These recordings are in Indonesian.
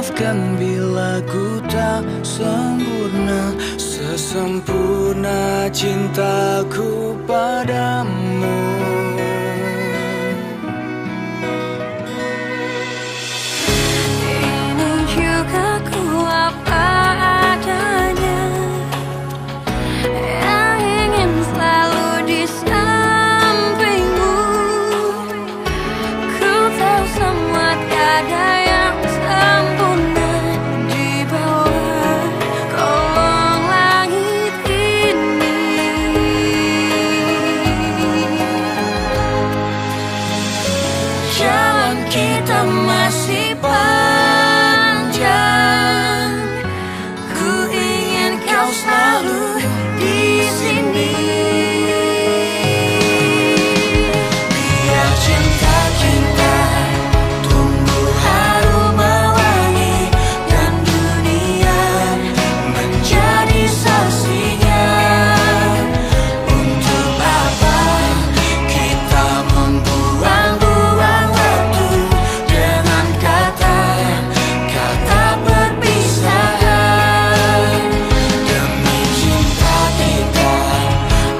maafkan bila ku tak sempurna, sesempurna cintaku padamu. Ini juga ku apa adanya, yang ingin selalu di sampingmu. Ku tahu semua tiada yang sempurna di bawah kolong langit ini. Jalan kita masih panjang, ku ingin kau selalu di sini. Biar cinta kita tumbuh harum mewangi, dan dunia menjadi saksinya. Untuk apa kita membuang-buang waktu dengan kata-kata perpisahan. Demi cinta kita,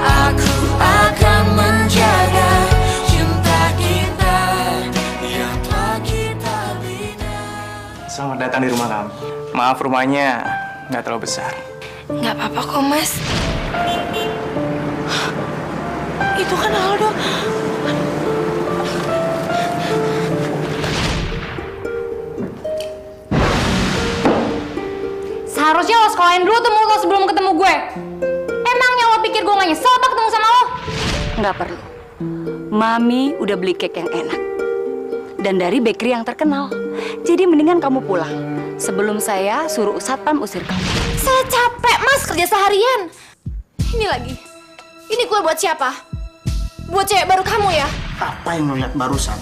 aku akan menjaga cinta kita yang telah kita bina. Selamat datang di rumah kamu. Maaf rumahnya nggak terlalu besar. Nggak apa-apa kok, Mas. Itu kan Aldo. Seharusnya lo sekolahin dulu tuh mulut lo sebelum ketemu gue. Emangnya lo pikir gue gak nyesel apa ketemu sama lo? Nggak perlu. Mami udah beli cake yang enak. Dan dari bakery yang terkenal. Jadi mendingan kamu pulang. Sebelum saya suruh satpam usir kamu. Saya capek mas kerja seharian. Ini lagi. Ini kue buat siapa? Buat cewek baru kamu ya? Apa yang lo lihat barusan,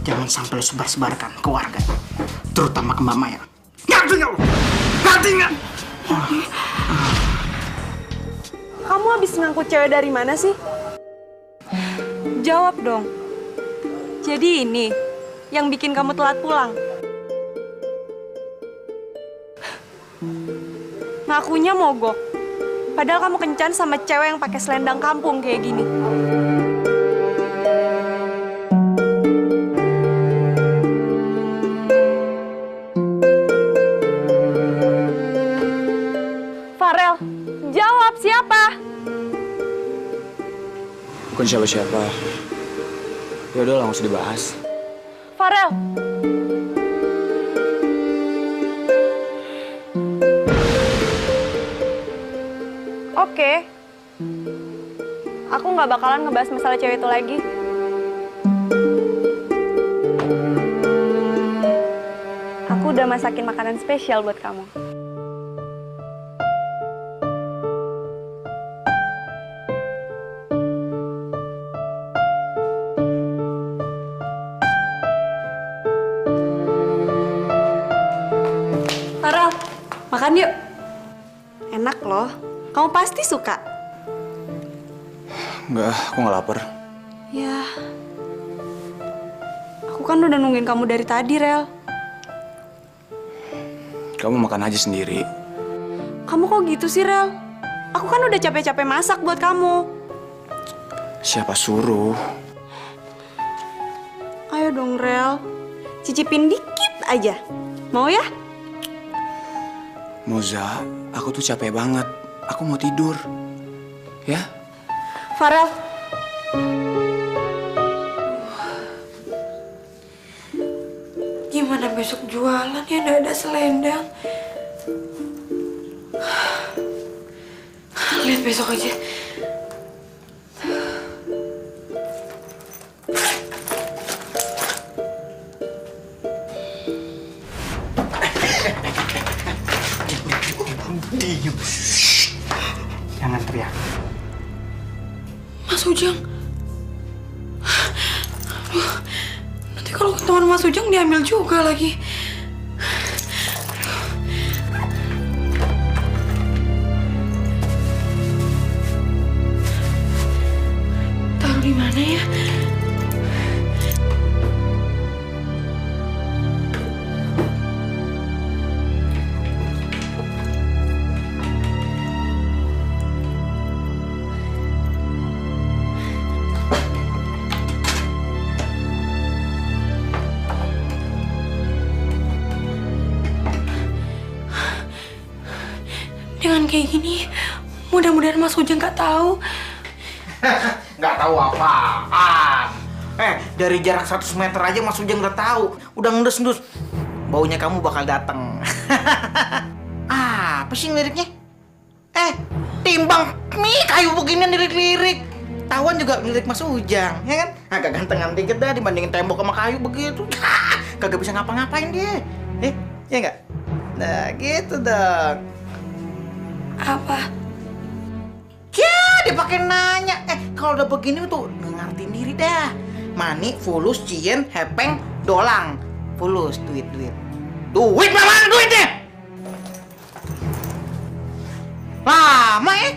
jangan sampai lo sebar-sebarkan ke warga, terutama ke Mbak Maya. Ngerti nggak lo? Ngerti nggak? Kamu habis ngangkut cewek dari mana sih? Jawab dong. Jadi ini yang bikin kamu telat pulang. Ngakunya mogok. Padahal kamu kencan sama cewek yang pakai selendang kampung kayak gini. Farel, jawab siapa? Bukan siapa-siapa. Ya udah, nggak usah dibahas. Farel. Oke. Aku nggak bakalan ngebahas masalah cewek itu lagi. Aku udah masakin makanan spesial buat kamu. Farel, makan yuk. Enak loh. Kamu pasti suka. Enggak, aku nggak lapar. Ya. Aku kan udah nungguin kamu dari tadi, Rel. Kamu makan aja sendiri. Kamu kok gitu sih, Rel? Aku kan udah capek-capek masak buat kamu. Siapa suruh? Ayo dong, Rel. Cicipin dikit aja. Mau ya? Moza, aku tuh capek banget. Aku mau tidur. Ya? Farel. Gimana besok jualan ya, nggak ada selendang. Lihat besok aja. Diam. Jangan teriak. Mas Ujang. Aduh, nanti kalau ketahuan Mas Ujang diambil juga lagi. Taruh di mana ya? dengan kayak gini, mudah-mudahan Mas Ujang nggak tahu. Nggak tahu apaan. Dari jarak 100 meter aja Mas Ujang udah tahu. Udah ngendus-ngendus. Baunya kamu bakal datang. Apa sih liriknya? Timbang nih kayu beginian lirik-lirik. Tawan juga lirik Mas Ujang, ya kan? Agak gantengan dikit dah dibandingin tembok sama kayu begitu. Kagak bisa ngapa-ngapain dia. Ya nggak? Nah, gitu dong. Apa? Ya, dipakai nanya. Kalau udah begini tuh ngertiin diri dah. Mani, fulus, cien, hepeng, dolang. Fulus, duit. Duit mana duitnya? Lama ya?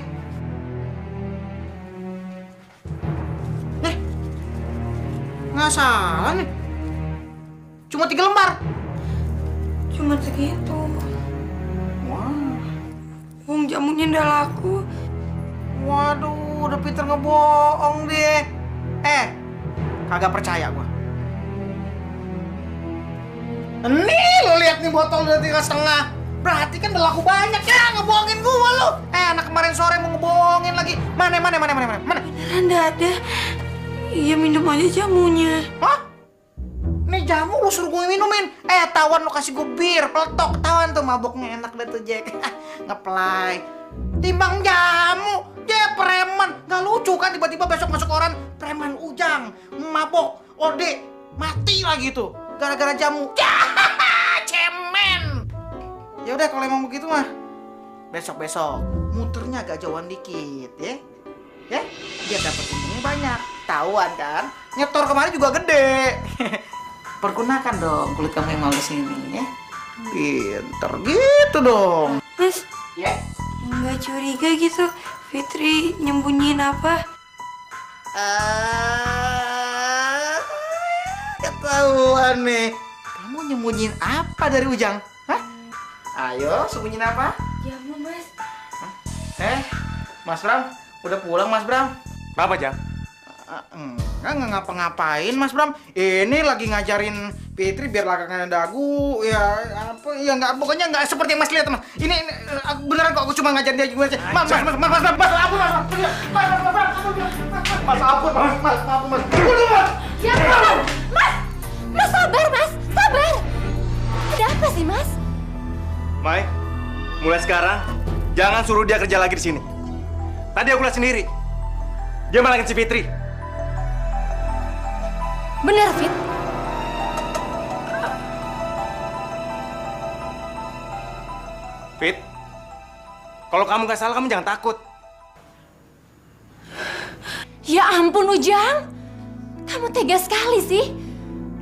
Nggak salah nih. Cuma 3 lembar. Cuma segitu. Wah. Uang jamunya udah laku. Waduh, udah Peter ngebohong deh. Kagak percaya gua. Nih, lo lihat nih botol udah 3,5. Berarti kan udah laku banyak ya, ngebohongin gua lo. Anak kemarin sore mau ngebohongin lagi. Mana? Beneran nggak ada. Iya, minum aja jamunya. Hah? Nih jamu lo suruh gue minumin. Tawan lo kasih gue bir, peletok. Tawan tuh maboknya enak deh tuh Jack. Ngeplay. Timbang jamu, dia preman. Gak lucu kan tiba-tiba besok masuk koran preman Ujang, mabok, ode, mati lagi tuh. Gara-gara jamu. Cemen. Ya udah kalau emang begitu mah, besok-besok muternya agak jauhan dikit ya. Ya, biar dapat untungnya banyak. Tahuan kan? Nyetor kemarin juga gede. Pergunakan dong kulit kamu yang malas ini ya. Pinter gitu dong. Mas, Ya. nggak curiga gitu Fitri nyembunyiin apa? Ketahuan nih. Kamu nyembunyiin apa dari Ujang? Hah? Ayo, sembunyiin apa? Jamu, Mas. Mas Bram, udah pulang Mas Bram? Kenapa, Jang? Nggak ngapa-ngapain Mas Bram. Ini lagi ngajarin Fitri biar lakangan dagu. Ya apa? Ya nggak, pokoknya nggak seperti yang Mas lihat Mas. Ini beneran kok, aku cuma ngajarin dia juga aja. Mas ampun Mas. Ya ampun, Mas sabar Mas, sabar. Ada apa sih Mas? Mai, mulai sekarang jangan suruh dia kerja lagi di sini. Tadi aku lihat sendiri. Dia malangin si Fitri. Bener Fit. Fit, kalau kamu nggak salah, kamu jangan takut. Ya ampun Ujang, kamu tega sekali sih.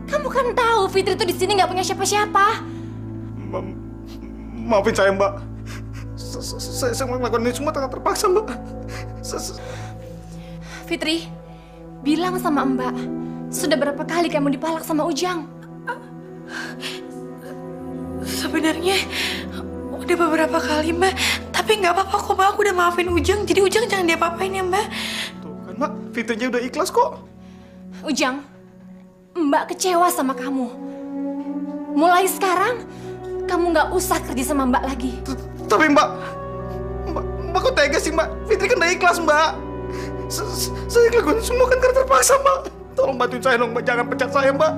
Kamu kan tahu Fitri tuh di sini nggak punya siapa-siapa. Maafin saya, Mbak. Saya melakukan ini semua tanpa terpaksa, Mbak. Fitri, bilang sama Mbak, sudah berapa kali kamu dipalak sama Ujang? Sebenarnya udah beberapa kali Mbak, tapi nggak apa-apa kok Mbak, aku udah maafin Ujang, jadi Ujang jangan diapa-apain ya Mbak. Tuh kan, Mbak, Fitrinya udah ikhlas kok. Ujang, Mbak kecewa sama kamu. Mulai sekarang, kamu nggak usah kerja sama Mbak lagi. Tapi Mbak kok tega sih, Mbak? Fitri kan udah ikhlas, Mbak. Saya ngelakuin semua kan karena terpaksa, Mbak. Tolong bantuin saya dong, Mbak. Jangan pecat saya, Mbak.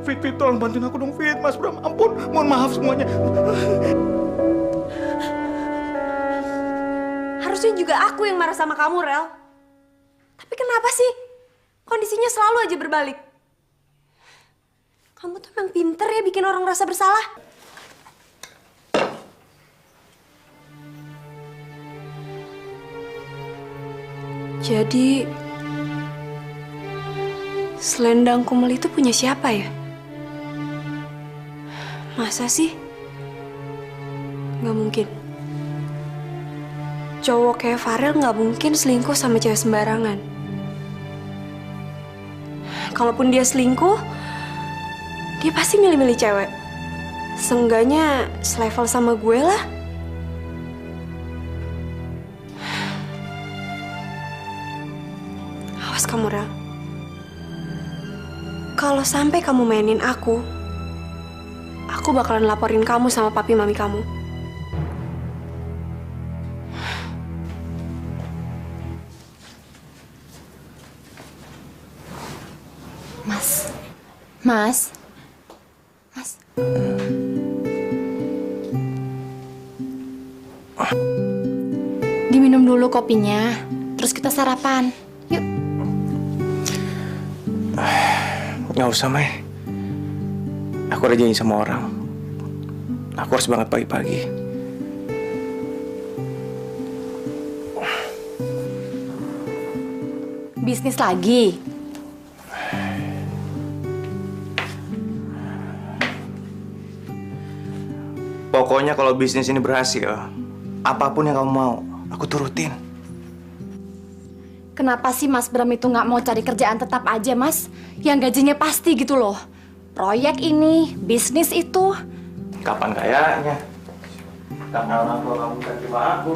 Fit, tolong bantuin aku dong, Fit. Mas Bram, ampun. Mohon maaf semuanya. Harusnya juga aku yang marah sama kamu, Rel. Tapi kenapa sih? Kondisinya selalu aja berbalik. Kamu tuh emang pinter ya bikin orang rasa bersalah. Jadi, selendang kumel itu punya siapa ya? Masa sih? Nggak mungkin. Cowok kayak Farel nggak mungkin selingkuh sama cewek sembarangan. Kalaupun dia selingkuh, dia pasti milih-milih cewek. Seenggaknya selevel sama gue lah. Awas kamu, Rel. Kalau sampai kamu mainin aku bakalan laporin kamu sama papi mami kamu. Mas. Diminum dulu kopinya, terus kita sarapan. Yuk. Nggak usah, Mai. Aku udah janji sama orang. Aku harus banget pagi-pagi. Bisnis lagi. Pokoknya kalau bisnis ini berhasil, apapun yang kamu mau, aku turutin. Kenapa sih Mas Bram itu nggak mau cari kerjaan tetap aja, Mas? Yang gajinya pasti gitu loh. Proyek ini, bisnis itu. Kapan kayaknya? Karena orang tua kamu kan terima aku.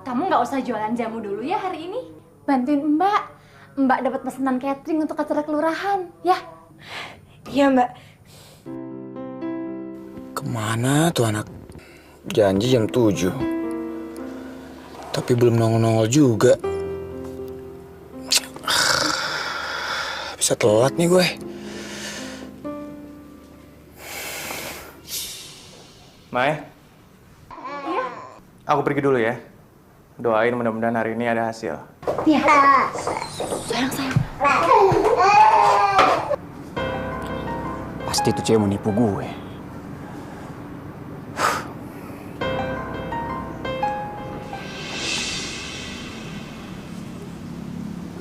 Kamu nggak usah jualan jamu dulu ya hari ini. Bantuin Mbak. Mbak dapat pesanan catering untuk acara kelurahan, ya? Iya, Mbak. Kemana tuh anak? Janji jam 7. Tapi belum nongol-nongol juga. Bisa telat nih gue. Mai? Iya? Aku pergi dulu ya. Doain mudah-mudahan hari ini ada hasil. Iya. Sayang. Pasti tuh cewek mau nipu gue.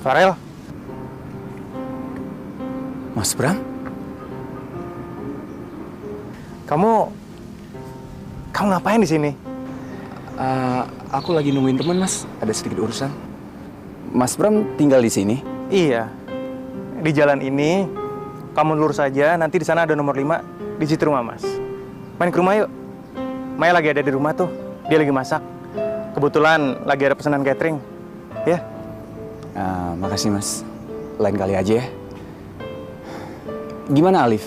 Farel? Mas Bram? Kamu ngapain di sini? Aku lagi nungguin teman, Mas. Ada sedikit urusan. Mas Bram tinggal di sini? Iya. Di jalan ini, kamu lurus saja, nanti di sana ada nomor 5, di situ rumah Mas. Main ke rumah yuk. Maya lagi ada di rumah tuh, dia lagi masak. Kebetulan lagi ada pesanan catering. Ya? Makasih, Mas. Lain kali aja ya. Gimana Alif?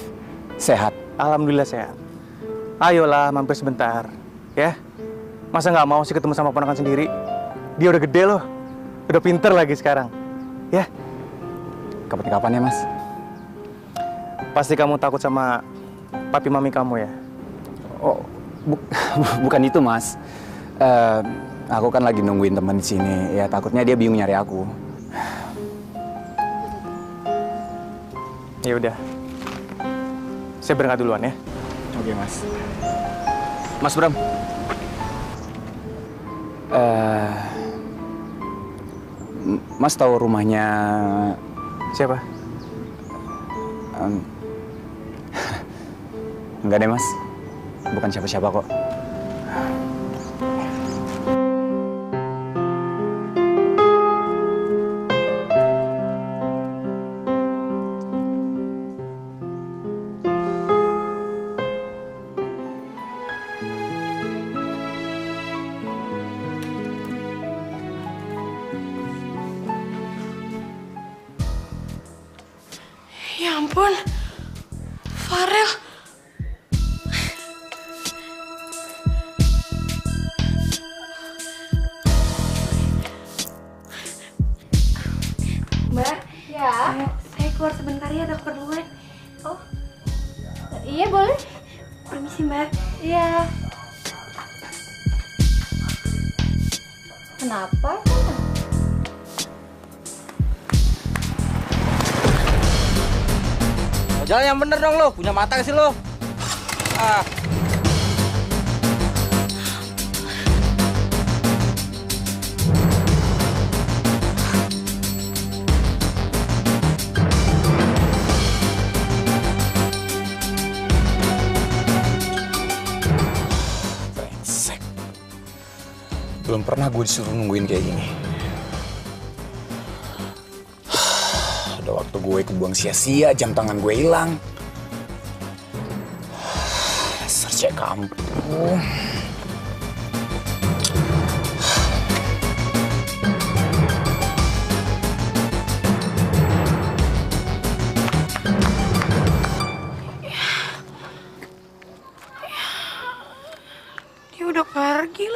Sehat? Alhamdulillah sehat. Ayolah, mampir sebentar. Ya? Masa nggak mau sih ketemu sama ponakan sendiri? Dia udah gede loh. Udah pinter lagi sekarang. Ya? Kapan-kapan ya, Mas? Pasti kamu takut sama papi mami kamu ya? Oh, bukan itu, Mas. Aku kan lagi nungguin teman di sini. Ya, takutnya dia bingung nyari aku. Ya udah. Saya berangkat duluan ya. Oke, Mas. Mas Bram. Mas tahu rumahnya siapa? Enggak deh, Mas. Bukan siapa-siapa kok. Ya ampun, Farel. Mbak, Ya. saya keluar sebentar ya, ada keperluan. Oh. Iya, boleh. Permisi, Mbak. Iya. Kenapa? Jalan yang bener dong lo, punya mata sih lo. Brengsek. Belum pernah gue disuruh nungguin kayak gini. Ada waktu gue kebuang sia-sia, jam tangan gue hilang. Dasar cek kampung.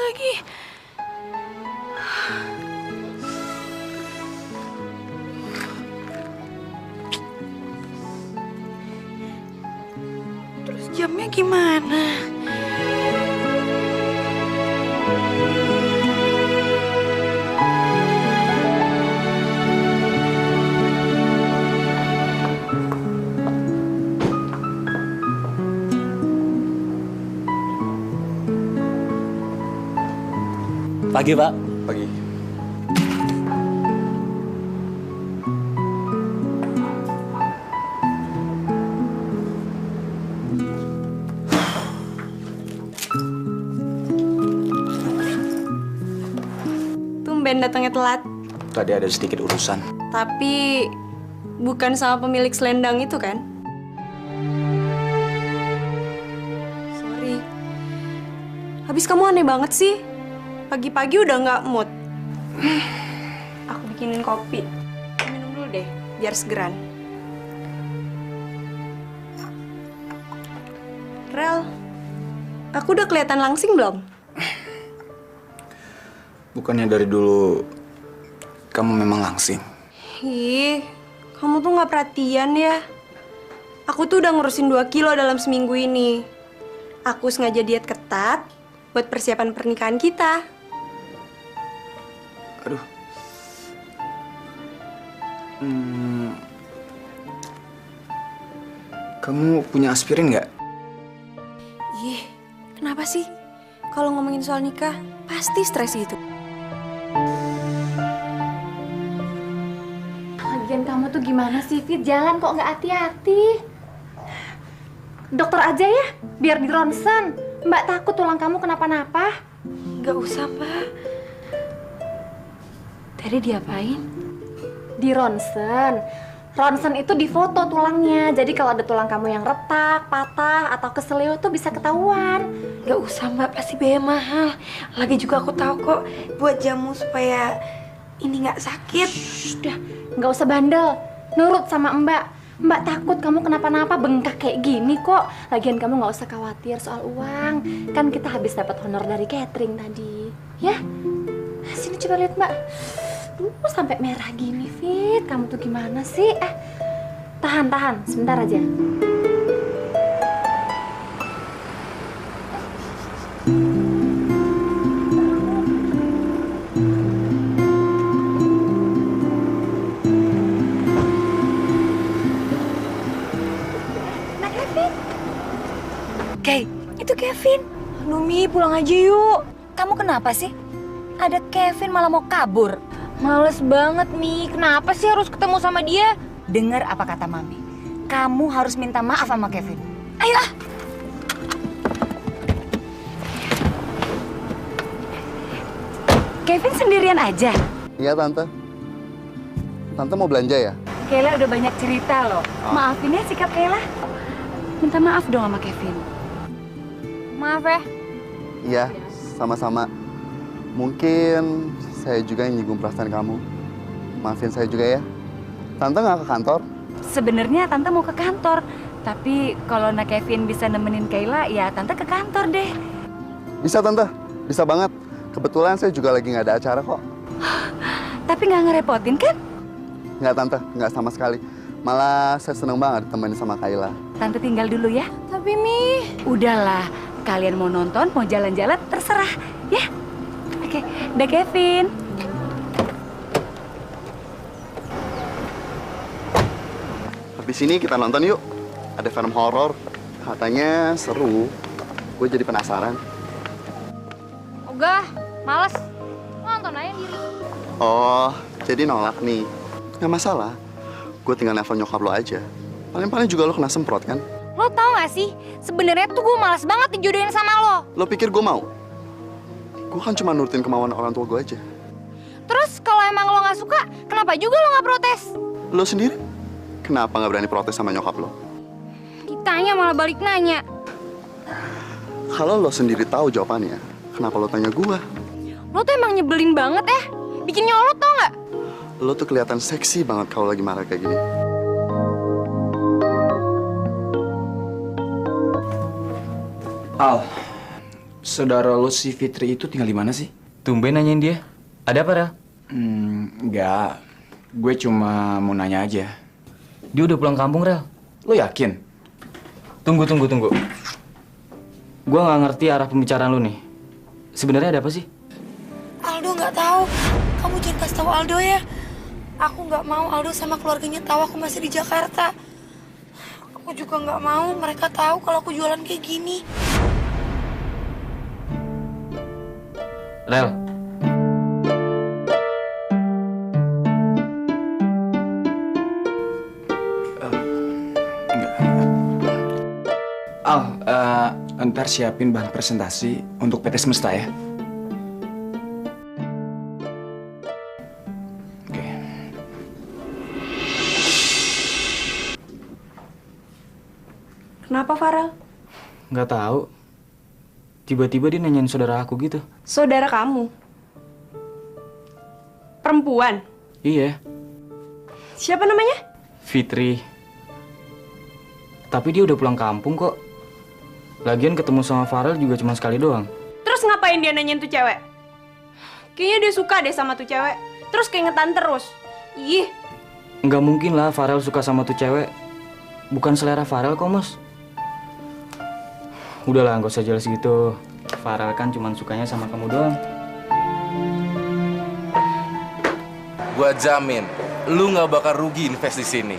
lagi. Terus jamnya gimana? Pagi, Pak. Pagi. Tumben datangnya telat. Tadi ada sedikit urusan. Tapi bukan sama pemilik selendang itu kan? Sorry. Habis kamu aneh banget sih. Pagi-pagi udah nggak mood. Aku bikinin kopi. Minum dulu deh, biar segeran. Rel, aku udah kelihatan langsing belum? Bukannya dari dulu kamu memang langsing? Ih, kamu tuh nggak perhatian ya. Aku tuh udah ngurusin 2 kilo dalam seminggu ini. Aku sengaja diet ketat buat persiapan pernikahan kita. Aduh. Kamu punya aspirin nggak? Ih, kenapa sih? Kalau ngomongin soal nikah, pasti stres gitu. Lagian kamu tuh gimana sih, Fit? Jalan kok nggak hati-hati? Dokter aja ya, biar di ronsen. Mbak takut tulang kamu kenapa-napa. Gak usah, Mbak. Tadi diapain? Di ronsen. Ronsen itu difoto tulangnya. Jadi kalau ada tulang kamu yang retak, patah, atau keselio tuh bisa ketahuan. Gak usah, Mbak. Pasti biaya mahal. Lagi juga aku tahu kok buat jamu supaya ini nggak sakit. Sudah, nggak usah bandel. Nurut sama Mbak. Mbak takut kamu kenapa-napa bengkak kayak gini kok. Lagian kamu nggak usah khawatir soal uang. Kan kita habis dapat honor dari catering tadi. Ya? Sini coba lihat, Mbak. Sampai merah gini, Fit. Kamu tuh gimana sih? Tahan. Sebentar aja. Nah, Kevin. Kay, itu Kevin. Numi, pulang aja yuk. Kamu kenapa sih? Ada Kevin malah mau kabur. Males banget, Mi. Kenapa sih harus ketemu sama dia? Dengar apa kata Mami. Kamu harus minta maaf sama Kevin. Ayo ah. Kevin sendirian aja? Iya, Tante. Tante mau belanja ya? Kayla udah banyak cerita loh. Maafin ya sikap Kayla. Minta maaf dong sama Kevin. Maaf ya. Iya, sama-sama. Mungkin saya juga yang nyinggung perasaan kamu. Maafin saya juga ya. Tante nggak ke kantor? Sebenarnya Tante mau ke kantor. Tapi kalau nak Kevin bisa nemenin Kayla, ya Tante ke kantor deh. Bisa, Tante. Bisa banget. Kebetulan saya juga lagi nggak ada acara kok. Tapi nggak ngerepotin kan? Nggak, Tante. Nggak sama sekali. Malah saya seneng banget ditemenin sama Kayla. Tante tinggal dulu ya. Tapi Mi... Udahlah, kalian mau nonton, mau jalan-jalan, terserah. Ya? Oke, udah Kevin. Habis ini kita nonton yuk. Ada film horor. Katanya seru. Gue jadi penasaran. Ogah, males. Nonton aja diri. Oh, jadi nolak nih. Nggak masalah. Gue tinggal nelfon nyokap lo aja. Paling-paling juga lo kena semprot kan? Lo tau gak sih? Sebenarnya tuh gue males banget dijodohin sama lo. Lo pikir gue mau? Gue kan cuma nurutin kemauan orang tua gue aja. Terus kalau emang lo gak suka, kenapa juga lo gak protes? Lo sendiri? Kenapa nggak berani protes sama nyokap lo? Kitanya malah balik nanya. Kalau lo sendiri tahu jawabannya, kenapa lo tanya gue? Lo tuh emang nyebelin banget ya. Bikin nyolot tau gak? Lo tuh kelihatan seksi banget kalau lagi marah kayak gini. Al, saudara lo si Fitri itu tinggal di mana sih? Tumben nanyain dia. Ada apa, Rel? Enggak. Gue cuma mau nanya aja. Dia udah pulang kampung, Rel. Lo yakin? Tunggu. Gua nggak ngerti arah pembicaraan lu nih. Sebenarnya ada apa sih? Aldo nggak tahu. Kamu jangan kasih tahu Aldo ya. Aku nggak mau Aldo sama keluarganya tahu aku masih di Jakarta. Aku juga nggak mau mereka tahu kalau aku jualan kayak gini. Rel. Ntar siapin bahan presentasi untuk PT Semesta ya. Oke. Kenapa, Farel? Nggak tahu. Tiba-tiba dia nanyain saudara aku gitu. Saudara kamu? Perempuan? Iya. Siapa namanya? Fitri. Tapi dia udah pulang kampung kok. Lagian ketemu sama Farel juga cuma sekali doang. Terus ngapain dia nanyain tuh cewek? Kayaknya dia suka deh sama tuh cewek. Terus keingetan terus. Ih. Nggak mungkin lah Farel suka sama tuh cewek. Bukan selera Farel kok, Mas. Udahlah, nggak usah jelas gitu. Farel kan cuma sukanya sama kamu doang. Gua jamin, lu nggak bakal rugi invest di sini.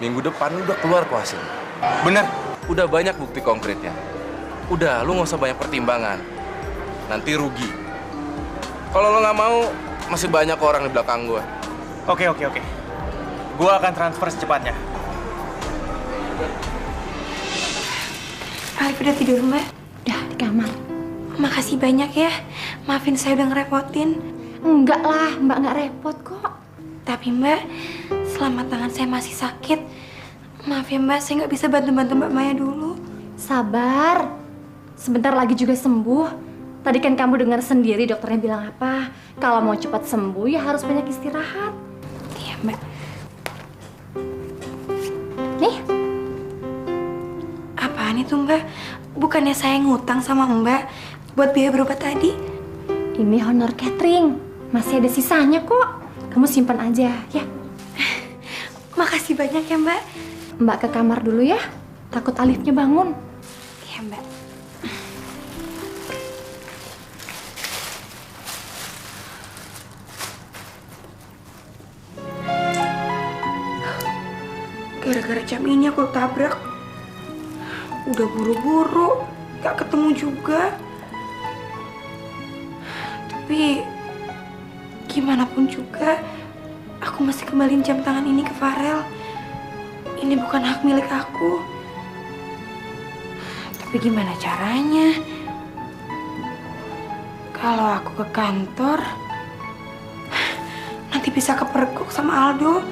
Minggu depan lu udah keluar kok hasil. Bener, udah banyak bukti konkretnya. Udah, lu nggak usah banyak pertimbangan. Nanti rugi. Kalau lo nggak mau, masih banyak orang di belakang gua. Oke. Gua akan transfer secepatnya. Alif udah tidur, Mbak? Udah di kamar. Makasih banyak ya. Maafin saya udah ngerepotin. Enggak lah, Mbak nggak repot kok. Tapi Mbak, selama tangan saya masih sakit, maaf ya Mbak, saya nggak bisa bantu-bantu Mbak Maya dulu. Sabar. Sebentar lagi juga sembuh. Tadi kan kamu dengar sendiri dokternya bilang apa? Kalau mau cepat sembuh ya harus banyak istirahat. Iya Mbak. Nih. Apaan itu Mbak? Bukannya saya ngutang sama Mbak buat biaya berobat tadi? Ini honor catering. Masih ada sisanya kok. Kamu simpan aja ya. Makasih banyak ya Mbak. Mbak ke kamar dulu ya. Takut Alifnya bangun. Iya Mbak. Gara-gara jam ini aku tabrak. Udah buru-buru, gak ketemu juga. Tapi gimana pun juga, aku masih kembaliin jam tangan ini ke Farel. Ini bukan hak milik aku. Tapi gimana caranya? Kalau aku ke kantor, nanti bisa kepergok sama Aldo.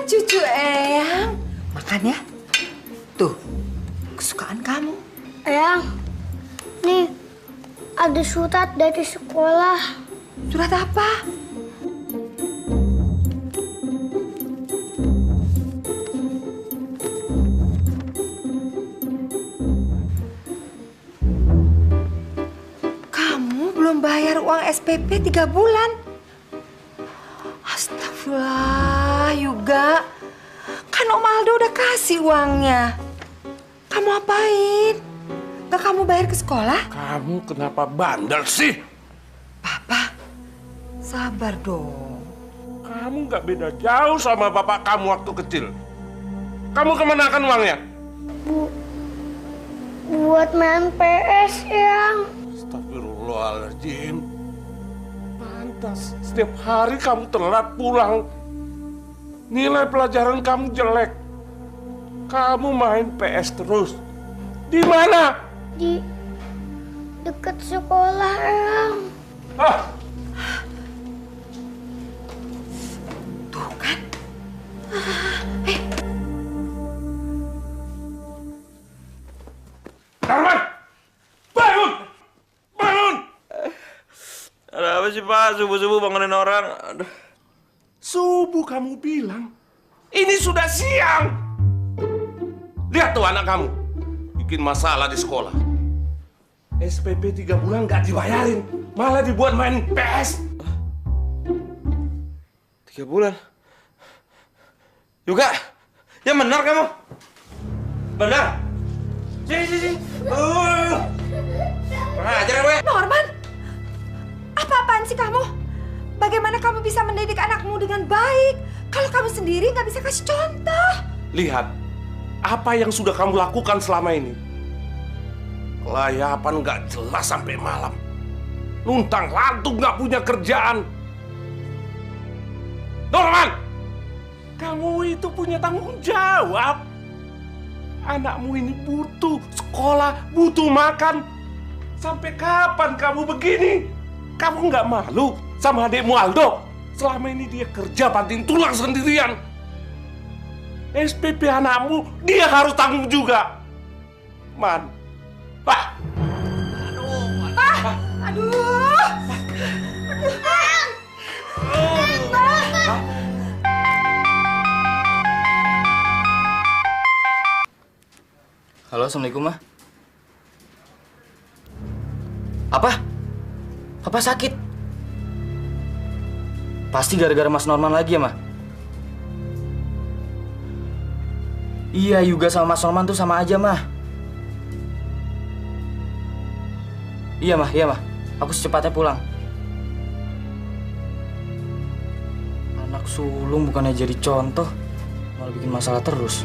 Cucu Eyang, makan ya. Tuh, kesukaan kamu. Eyang, nih ada surat dari sekolah. Surat apa? Kamu belum bayar uang SPP 3 bulan. Astagfirullah, Yuga. Kan Om Aldo udah kasih uangnya. Kamu apain? Gak kamu bayar ke sekolah? Kamu kenapa bandel sih? Papa, sabar dong. Kamu gak beda jauh sama bapak kamu waktu kecil. Kamu kemanakan uangnya? Buat main PS, Yang. Astagfirullahaladzim. Pantas, setiap hari kamu telat pulang. Nilai pelajaran kamu jelek. Kamu main PS terus. Di mana? Di dekat sekolah, Yang. Ah! Tuh kan? Darman! Bangun! Bangun! Ada apa sih Pak? Subuh-subuh bangunin orang. Aduh. Subuh kamu bilang, ini sudah siang. Lihat tuh anak kamu, bikin masalah di sekolah. SPP 3 bulan nggak dibayarin, malah dibuat main PS. 3 bulan? Juga, ya benar kamu? Benar? Sini. Ajar gue. Norman, apa-apaan sih kamu? Bagaimana kamu bisa mendidik anakmu dengan baik kalau kamu sendiri nggak bisa kasih contoh? Lihat, apa yang sudah kamu lakukan selama ini. Kelayapan nggak jelas sampai malam. Luntang lantung nggak punya kerjaan. Norman, kamu itu punya tanggung jawab. Anakmu ini butuh sekolah, butuh makan. Sampai kapan kamu begini? Kamu nggak malu sama adikmu Aldo? Selama ini dia kerja banting tulang sendirian. SPP anakmu dia harus tanggung juga. Man, Pak. Aduh. Halo, Assalamualaikum, Ma. Apa? Papa sakit? Pasti gara-gara Mas Norman lagi ya, Ma? Iya, Yuga sama Mas Norman tuh sama aja, Ma. Iya, Ma. Aku secepatnya pulang. Anak sulung bukannya jadi contoh, malah bikin masalah terus.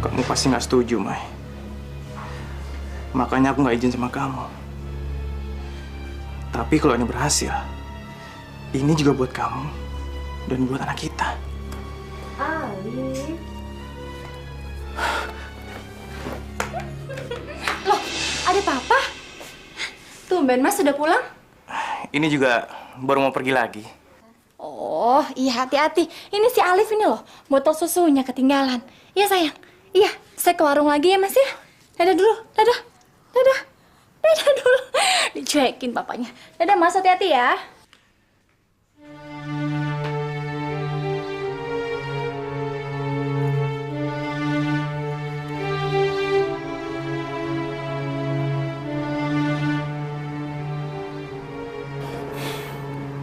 Kamu pasti nggak setuju, Mai. Makanya aku nggak izin sama kamu. Tapi kalau ini berhasil, ini juga buat kamu dan buat anak kita. Alif. Loh, ada papa? Tumben Mas sudah pulang? Ini juga baru mau pergi lagi. Oh, iya hati-hati. Ini si Alif ini loh, botol susunya ketinggalan. Iya sayang. Iya, saya ke warung lagi ya Mas ya. Dadah dulu, dadah dulu. Dicuekin papanya. Dadah Mas, hati-hati ya.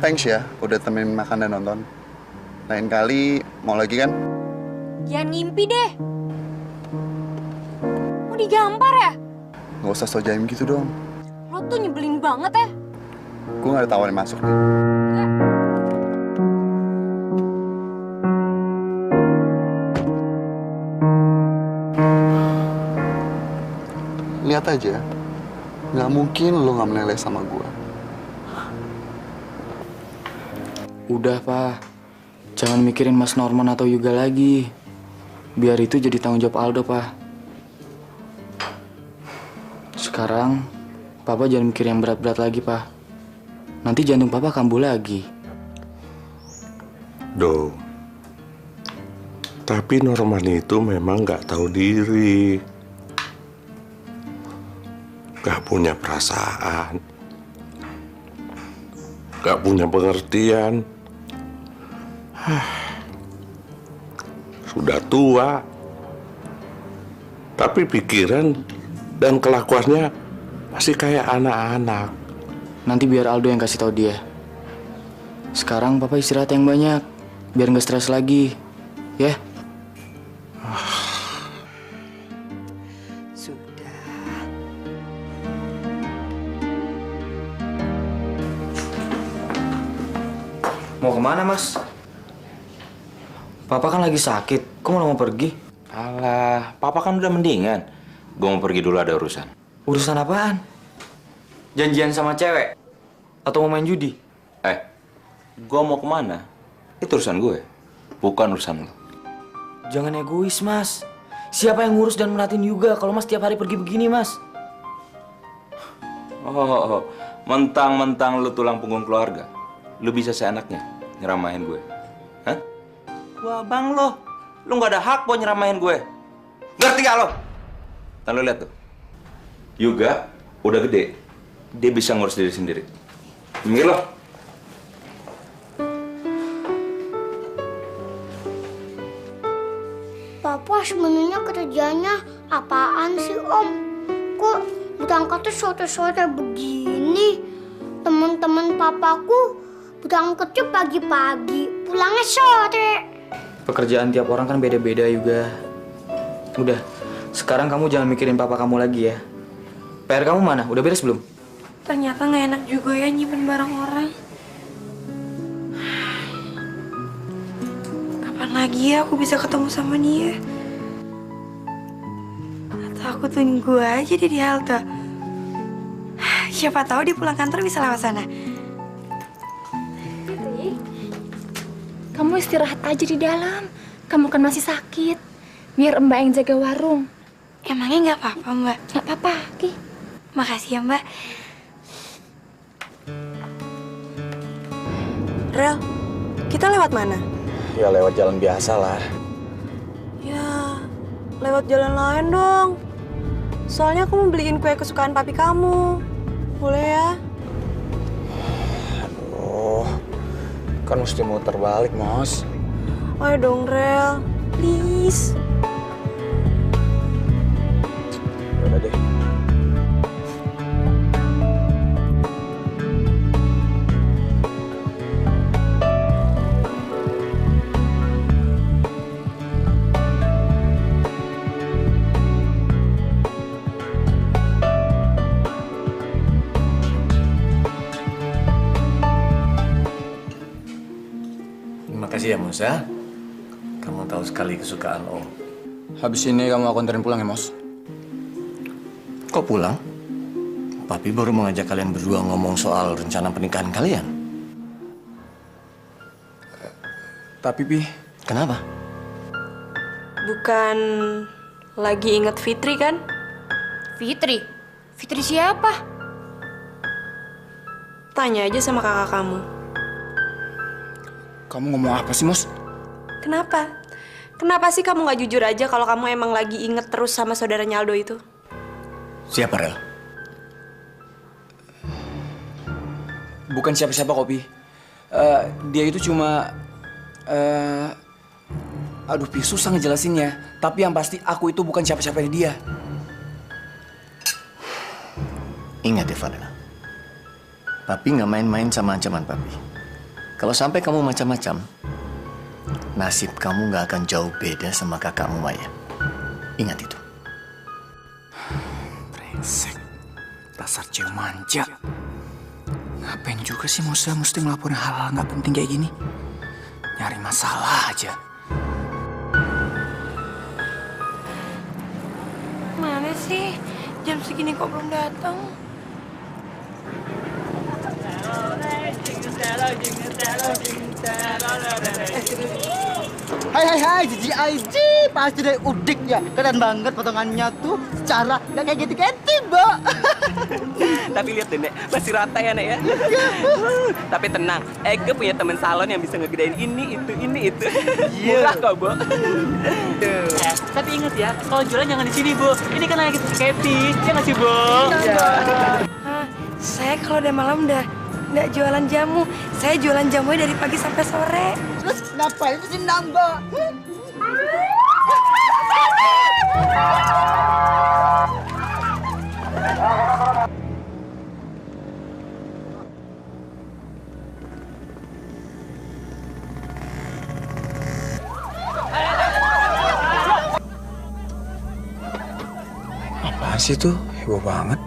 Thanks ya, udah temenin makan dan nonton. Lain kali mau lagi kan? Jangan ngimpi deh. Mau digampar ya? Nggak usah so jaim gitu dong. Lo tuh nyebelin banget ya. Gue nggak ditawarin masuk nih. Lihat aja, nggak mungkin lo nggak meleleh sama gue. Udah, Pak. Jangan mikirin Mas Norman atau Yuga lagi. Biar itu jadi tanggung jawab Aldo, Pak. Sekarang, Papa jangan mikir yang berat-berat lagi, Pak. Nanti jantung Papa kambuh lagi. Do, tapi Norman itu memang nggak tahu diri. Nggak punya perasaan. Nggak punya pengertian. Sudah tua, tapi pikiran dan kelakuannya masih kayak anak-anak. Nanti biar Aldo yang kasih tahu dia. Sekarang Papa istirahat yang banyak, biar nggak stres lagi, ya? Mau kemana, Mas? Papa kan lagi sakit, kok mau pergi? Alah, Papa kan udah mendingan. Gue mau pergi dulu, ada urusan. Urusan apaan? Janjian sama cewek? Atau mau main judi? Gue mau kemana? Itu urusan gue, bukan urusan lo. Jangan egois, Mas. Siapa yang ngurus dan merhatiin Yuga kalau Mas tiap hari pergi begini, Mas? Oh, Mentang-mentang lu tulang punggung keluarga, lu bisa seenaknya nyeramahin gue. Hah? Gua abang lo. Lu nggak ada hak buat nyeramahin gue. Ngerti gak lo? Ntar lu lihat tuh. Yuga udah gede. Dia bisa ngurus diri sendiri. Mikir lo. Papa sebenarnya kerjanya apaan sih Om? Kok berangkatnya sore-sore begini? Teman-teman papaku berangkatnya pagi-pagi, pulangnya sore. Pekerjaan tiap orang kan beda-beda juga. Udah, sekarang kamu jangan mikirin papa kamu lagi ya. PR kamu mana? Udah beres belum? Ternyata nggak enak juga ya nyimpen barang orang. Kapan lagi ya aku bisa ketemu sama dia? Atau aku tunggu aja dia di halte. Siapa tahu dia pulang kantor bisa lewat sana. Kamu istirahat aja di dalam. Kamu kan masih sakit. Biar Mbak yang jaga warung. Emangnya nggak apa-apa, Mbak? Nggak apa-apa, Ki. Makasih ya, Mbak. Rel, kita lewat mana? Ya lewat jalan biasa lah. Ya, lewat jalan lain dong. Soalnya aku mau beliin kue kesukaan papi kamu. Boleh ya? Aduh, kan mesti muter balik, Mos. Ayo dong, Rel. Please. Udah deh. Terima kasih ya, Musa. Kamu tahu sekali kesukaan Om. Habis ini kamu aku anterin pulang ya, Mos? Kok pulang? Papi baru mengajak kalian berdua ngomong soal rencana pernikahan kalian. Tapi, Pi. Kenapa? Bukan lagi inget Fitri kan? Fitri? Fitri siapa? Tanya aja sama kakak kamu. Kamu ngomong apa sih, Mos? Kenapa? Kenapa sih kamu nggak jujur aja kalau kamu emang lagi inget terus sama saudaranya Aldo itu? Siapa, Rel? Bukan siapa-siapa, Kopi. Dia itu cuma... aduh, Pi, susah ngejelasinnya. Tapi yang pasti aku itu bukan siapa-siapa dia. Ingat ya, Fadil. Papi nggak main-main sama ancaman Papi. Kalau sampai kamu macam-macam, nasib kamu nggak akan jauh beda sama kakakmu Maya. Ingat itu. Brengsek. Dasar cewek manja. Ngapain juga sih Musa mesti ngelaporin hal-hal nggak penting kayak gini? Nyari masalah aja. Mana sih? Jam segini kok belum datang? Hai, Jiji Aiji, pasti dari udik ya. Keren banget potongannya tuh, secara nggak kayak gitu-gitu, Mbak. Tapi lihat deh, Nek, masih rata ya, Nek ya. Tapi tenang, Ege punya teman salon yang bisa ngegedein ini itu. Murah kok, Bu. Tapi ingat ya, kalau jualan jangan di sini, Bu. Ini kan lagi Katy, ya nggak sih, Bu? Saya kalau udah malam nggak jualan jamu. Saya jualan jamunya dari pagi sampai sore. Terus ngapain sih nambah? Apaan sih tuh? Heboh banget.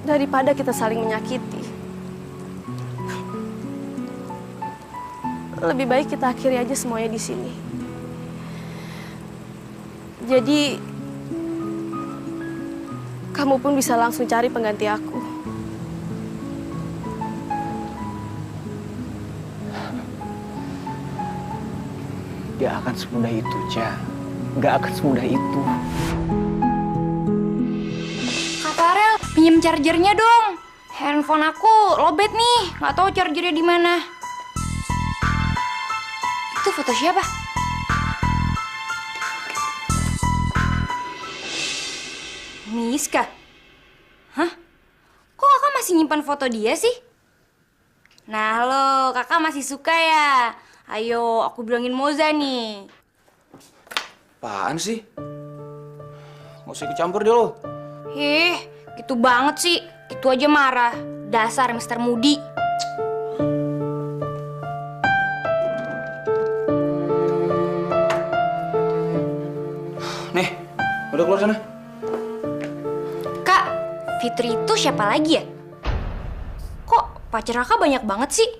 daripada kita saling menyakiti, lebih baik kita akhiri aja semuanya di sini. Jadi, kamu pun bisa langsung cari pengganti aku. Gak akan semudah itu, Ca. Gak akan semudah itu. Kak Farel, pinjem chargernya dong. Handphone aku lobet nih, nggak tahu chargernya di mana. Itu foto siapa? Miska? Hah? Kok kakak masih nyimpan foto dia sih? Nah lo, kakak masih suka ya? Ayo, aku bilangin Moza nih. Apaan sih? Nggak usah ikut campur deh lo. Gitu banget sih. Gitu aja marah. Dasar Mr. Moody. Nih, udah keluar sana. Kak, Fitri itu siapa lagi ya? Kok pacar kakak banyak banget sih?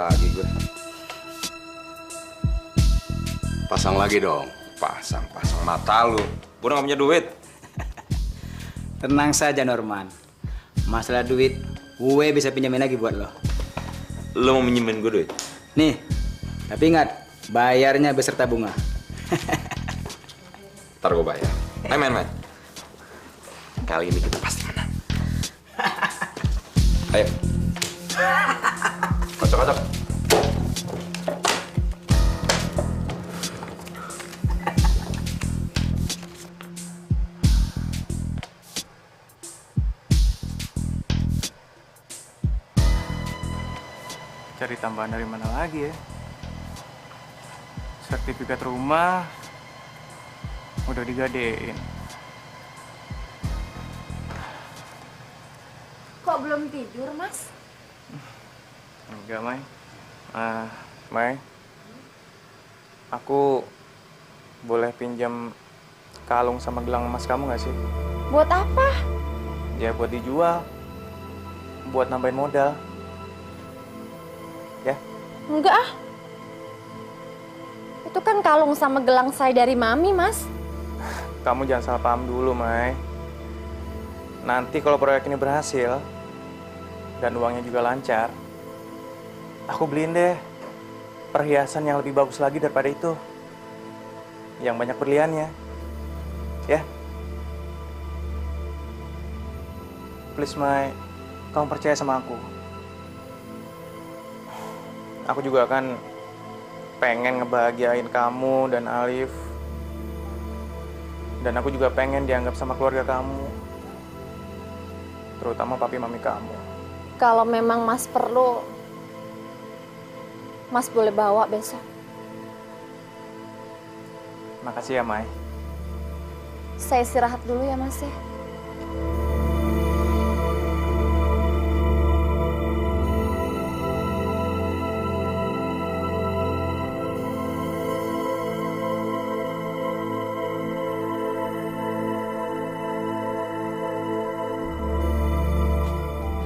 Lagi gue. Pasang lagi dong. Pasang mata lu. Gue udah gak punya duit. Tenang saja, Norman. Masalah duit, gue bisa pinjamin lagi buat lo. Lo mau minjemin gue duit? Nih, tapi ingat, bayarnya beserta bunga. Ntar gue bayar. Main. Kali ini kita pasti menang. Ayo. Kocok. Cari tambahan dari mana lagi ya? Sertifikat rumah udah digadein. Kok belum tidur, Mas? Enggak, Mai. Mai. Aku boleh pinjam kalung sama gelang emas kamu nggak sih? Buat apa? Ya buat dijual. Buat nambahin modal. Ya? Enggak ah. Itu kan kalung sama gelang saya dari Mami, Mas. Kamu jangan salah paham dulu, Mai. Nanti kalau proyek ini berhasil dan uangnya juga lancar, aku beliin deh perhiasan yang lebih bagus lagi daripada itu. Yang banyak berliannya. Ya? Please, Mai. Kamu percaya sama aku. Aku juga kan pengen ngebahagiain kamu dan Alif. Dan aku juga pengen dianggap sama keluarga kamu. Terutama papi mami kamu. Kalau memang Mas perlu, Mas boleh bawa besok. Makasih ya, Mai. Saya istirahat dulu ya, Mas ya.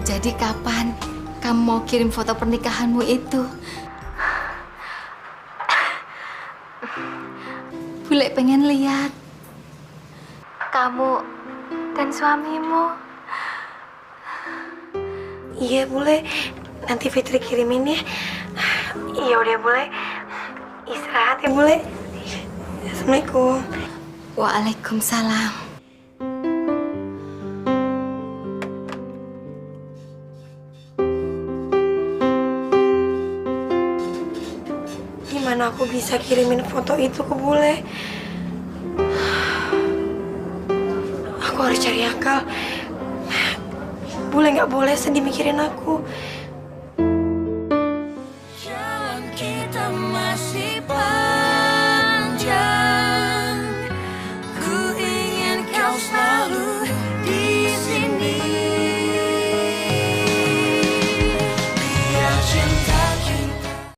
Jadi kapan kamu mau kirim foto pernikahanmu itu? Bule pengen lihat kamu dan suamimu. Iya, Bule. Nanti Fitri kirimin ya. Iya udah, Bule. Istirahat ya, Bule. Assalamualaikum. Waalaikumsalam. Gimana aku bisa kirimin foto itu ke Bule? Aku harus cari akal. Bule nggak boleh sedih mikirin aku.